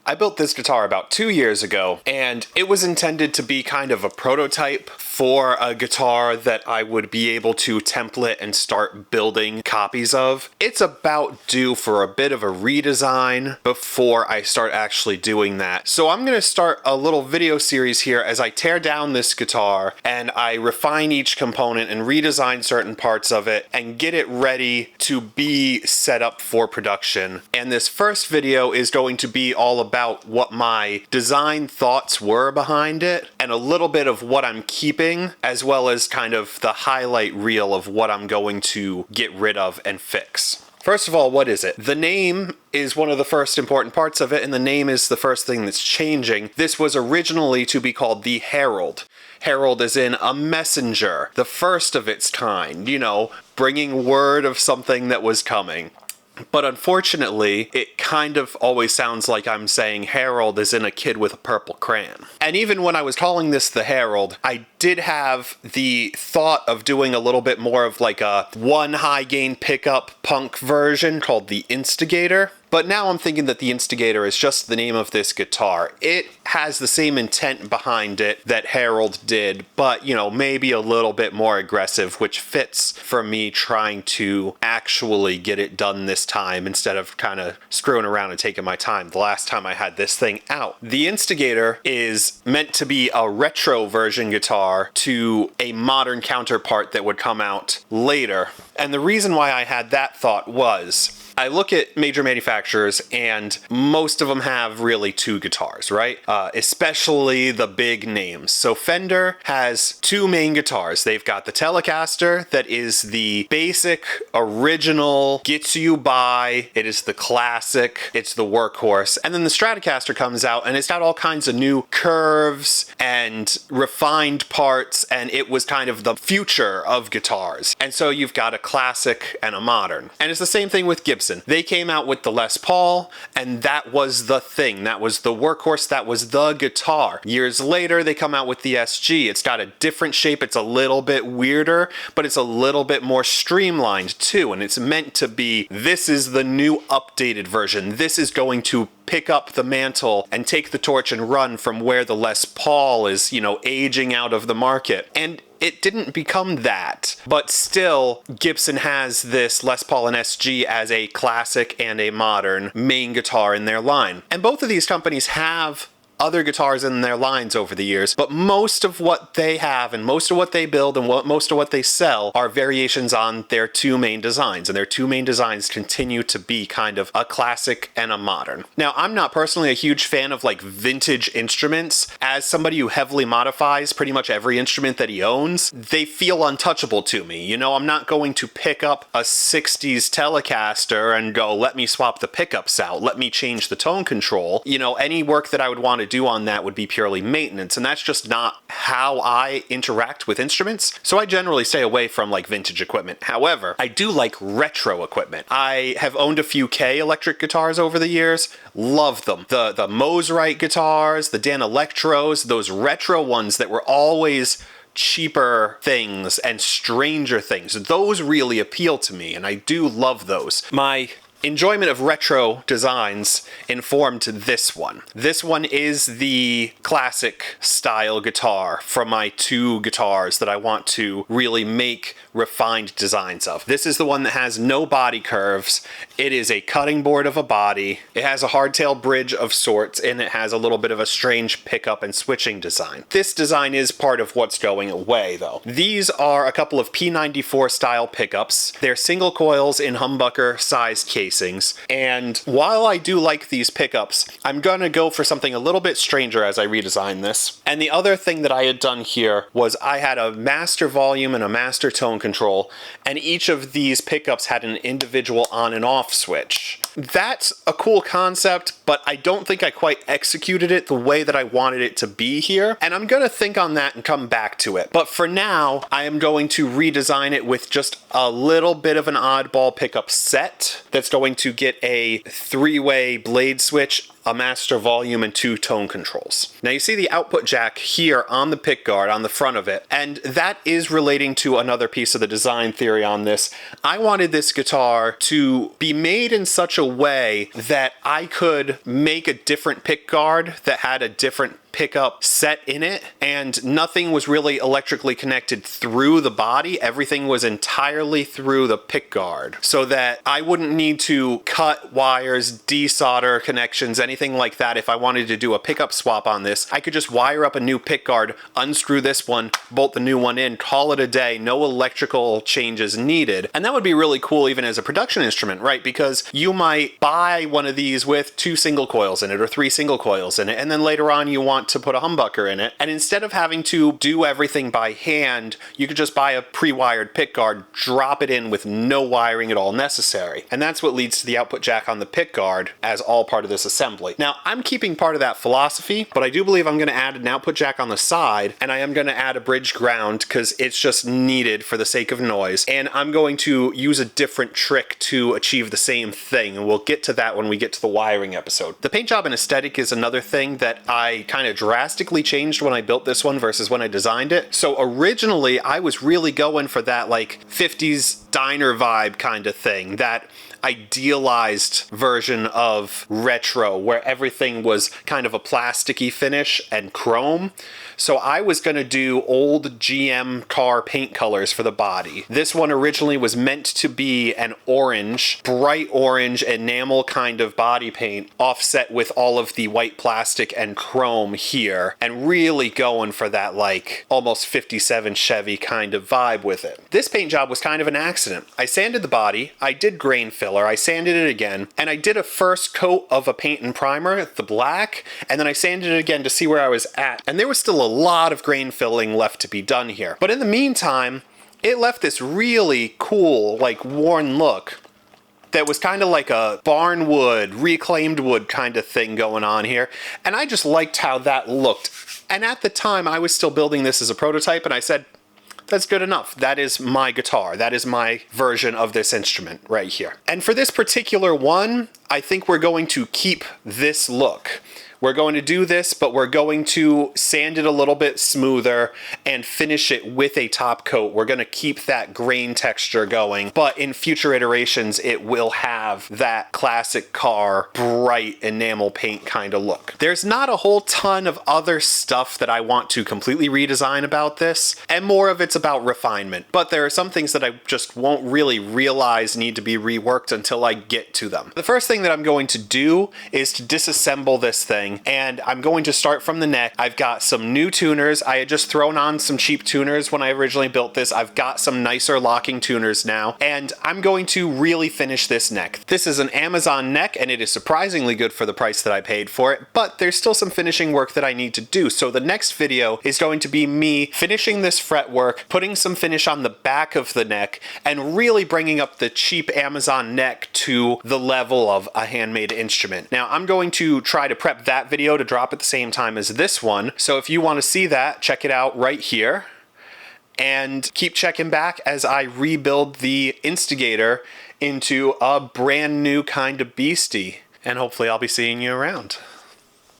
I built this guitar about 2 years ago, and it was intended to be kind of a prototype for a guitar that I would be able to template and start building copies of. It's about due for a bit of a redesign before I start actually doing that. So I'm going to start a little video series here as I tear down this guitar and I refine each component and redesign certain parts of it and get it ready to be set up for production. And this first video is going to be all about what my design thoughts were behind it and a little bit of what I'm keeping, as well as kind of the highlight reel of what I'm going to get rid of and fix. First of all, what is it? The name is one of the first important parts of it, and the name is the first thing that's changing. This was originally to be called the Herald. Herald is in a messenger, the first of its kind, you know, bringing word of something that was coming. But unfortunately, it kind of always sounds like I'm saying Harold is in a kid with a purple crayon. And even when I was calling this the Herald, I did have the thought of doing a little bit more of like a one high gain pickup punk version called the Instigator. But now I'm thinking that the Instigator is just the name of this guitar. It has the same intent behind it that Herald did, but, you know, maybe a little bit more aggressive, which fits for me trying to actually get it done this time instead of kind of screwing around and taking my time the last time I had this thing out. The Instigator is meant to be a retro version guitar to a modern counterpart that would come out later. And the reason why I had that thought was, I look at major manufacturers and most of them have really two guitars, right? Especially the big names. So Fender has two main guitars. They've got the Telecaster that is the basic, original, gets you by. It is the classic. It's the workhorse. And then the Stratocaster comes out and it's got all kinds of new curves and refined parts, and it was kind of the future of guitars. And so you've got a classic and a modern. And it's the same thing with Gibson. They came out with the Les Paul, and that was the thing. That was the workhorse. That was the guitar. Years later, they come out with the SG. It's got a different shape. It's a little bit weirder, but it's a little bit more streamlined too. And it's meant to be, this is the new updated version. This is going to pick up the mantle and take the torch and run from where the Les Paul is, you know, aging out of the market. And it didn't become that, but still Gibson has this Les Paul and SG as a classic and a modern main guitar in their line. And both of these companies have other guitars in their lines over the years, but most of what they have and most of what they build and most of what they sell are variations on their two main designs, and their two main designs continue to be kind of a classic and a modern. Now, I'm not personally a huge fan of like vintage instruments. As somebody who heavily modifies pretty much every instrument that he owns, they feel untouchable to me. You know, I'm not going to pick up a 60s Telecaster and go, let me swap the pickups out, let me change the tone control. You know, any work that I would want to do on that would be purely maintenance, and that's just not how I interact with instruments. So I generally stay away from like vintage equipment. However, I do like retro equipment. I have owned a few Kay electric guitars over the years. Love them. The Mosrite guitars, the Dan Electros, those retro ones that were always cheaper things and stranger things. Those really appeal to me, and I do love those. My enjoyment of retro designs informed this one. This one is the classic style guitar from my two guitars that I want to really make refined designs of. This is the one that has no body curves. It is a cutting board of a body. It has a hardtail bridge of sorts, and it has a little bit of a strange pickup and switching design. This design is part of what's going away though. These are a couple of P94 style pickups. They're single coils in humbucker sized casings. And while I do like these pickups, I'm gonna go for something a little bit stranger as I redesign this. And the other thing that I had done here was I had a master volume and a master tone control, and each of these pickups had an individual on and off switch. That's a cool concept, but I don't think I quite executed it the way that I wanted it to be here, and I'm gonna think on that and come back to it. But for now, I am going to redesign it with just a little bit of an oddball pickup set that's going to get a three-way blade switch a master volume, and 2 tone controls. Now you see the output jack here on the pickguard on the front of it, and that is relating to another piece of the design theory on this. I wanted this guitar to be made in such a way that I could make a different pickguard that had a different pickup set in it, and nothing was really electrically connected through the body. Everything was entirely through the pickguard, so that I wouldn't need to cut wires, desolder connections, anything like that. If I wanted to do a pickup swap on this, I could just wire up a new pickguard, unscrew this one, bolt the new one in, call it a day, no electrical changes needed. And that would be really cool even as a production instrument, right? Because you might buy one of these with 2 single coils in it or 3 single coils in it, and then later on you want to put a humbucker in it, and instead of having to do everything by hand, you could just buy a pre-wired pickguard, drop it in with no wiring at all necessary. And that's what leads to the output jack on the pickguard as all part of this assembly. Now, I'm keeping part of that philosophy, but I do believe I'm going to add an output jack on the side, and I am going to add a bridge ground because it's just needed for the sake of noise, and I'm going to use a different trick to achieve the same thing, and we'll get to that when we get to the wiring episode. The paint job and aesthetic is another thing that I kind of drastically changed when I built this one versus when I designed it. So originally I was really going for that like 50s diner vibe kind of thing, that idealized version of retro where everything was kind of a plasticky finish and chrome. So I was going to do old GM car paint colors for the body. This one originally was meant to be an orange, bright orange enamel kind of body paint, offset with all of the white plastic and chrome here, and really going for that like almost 57 Chevy kind of vibe with it. This paint job was kind of an accident. I sanded the body, I did grain filler, I sanded it again, and I did a first coat of a paint and primer, the black, and then I sanded it again to see where I was at. And there was still a lot of grain filling left to be done here. But in the meantime, it left this really cool, like worn look that was kind of like a barn wood, reclaimed wood kind of thing going on here. And I just liked how that looked. And at the time, I was still building this as a prototype, and I said, that's good enough. That is my guitar. That is my version of this instrument right here. And for this particular one, I think we're going to keep this look. We're going to do this, but we're going to sand it a little bit smoother and finish it with a top coat. We're going to keep that grain texture going, but in future iterations, it will have that classic car, bright enamel paint kind of look. There's not a whole ton of other stuff that I want to completely redesign about this, and more of it's about refinement. But there are some things that I just won't really realize need to be reworked until I get to them. The first thing that I'm going to do is to disassemble this thing, and I'm going to start from the neck. I've got some new tuners. I had just thrown on some cheap tuners when I originally built this. I've got some nicer locking tuners now, and I'm going to really finish this neck. This is an Amazon neck, and it is surprisingly good for the price that I paid for it, but there's still some finishing work that I need to do. So the next video is going to be me finishing this fretwork, putting some finish on the back of the neck, and really bringing up the cheap Amazon neck to the level of a handmade instrument. Now, I'm going to try to prep that video to drop at the same time as this one. So if you want to see that, check it out right here. And keep checking back as I rebuild the Instigator into a brand new kind of beastie. And hopefully I'll be seeing you around.